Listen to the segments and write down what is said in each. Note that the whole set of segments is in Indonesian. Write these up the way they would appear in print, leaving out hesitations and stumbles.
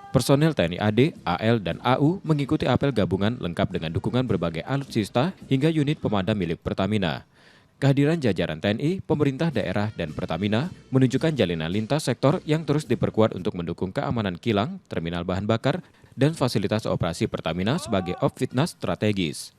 Personel TNI AD, AL, dan AU mengikuti apel gabungan lengkap dengan dukungan berbagai alutsista hingga unit pemadam milik Pertamina. Kehadiran jajaran TNI, pemerintah daerah, dan Pertamina menunjukkan jalinan lintas sektor yang terus diperkuat untuk mendukung keamanan kilang, terminal bahan bakar, dan fasilitas operasi Pertamina sebagai op-fitness strategis.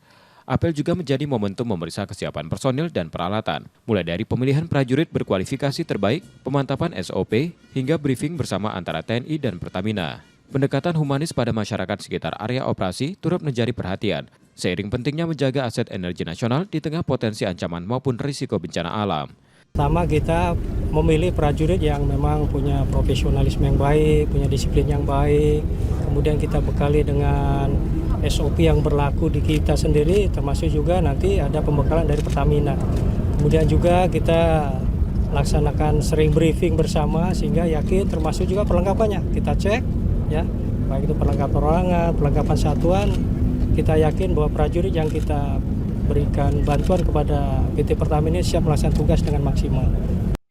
Apel juga menjadi momentum memeriksa kesiapan personil dan peralatan, mulai dari pemilihan prajurit berkualifikasi terbaik, pemantapan SOP, hingga briefing bersama antara TNI dan Pertamina. Pendekatan humanis pada masyarakat sekitar area operasi turut menjadi perhatian, seiring pentingnya menjaga aset energi nasional di tengah potensi ancaman maupun risiko bencana alam. Pertama, kita memilih prajurit yang memang punya profesionalisme yang baik, punya disiplin yang baik. Kemudian kita bekali dengan SOP yang berlaku di kita sendiri, termasuk juga nanti ada pembekalan dari Pertamina. Kemudian juga kita laksanakan sering briefing bersama sehingga yakin, termasuk juga perlengkapannya. Kita cek, ya, baik itu perlengkapan perorangan, perlengkapan satuan. Kita yakin bahwa prajurit yang kita berikan bantuan kepada PT Pertamina siap melaksanakan tugas dengan maksimal.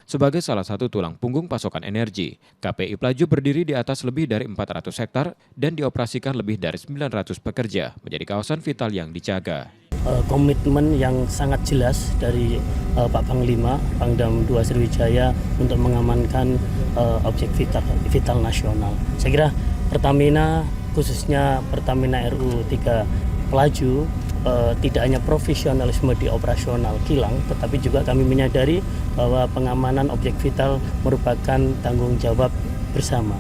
Sebagai salah satu tulang punggung pasokan energi, KPI Pelaju berdiri di atas lebih dari 400 hektar dan dioperasikan lebih dari 900 pekerja, menjadi kawasan vital yang dijaga. Komitmen yang sangat jelas dari Pak Panglima, Pangdam 2 Sriwijaya untuk mengamankan objek vital nasional. Saya kira Pertamina, khususnya Pertamina RU 3 Pelaju, tidak hanya profesionalisme di operasional kilang, tetapi juga kami menyadari bahwa pengamanan objek vital merupakan tanggung jawab bersama.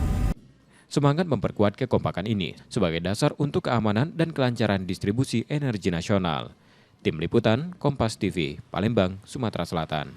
Semangat memperkuat kekompakan ini sebagai dasar untuk keamanan dan kelancaran distribusi energi nasional. Tim Liputan, Kompas TV, Palembang, Sumatera Selatan.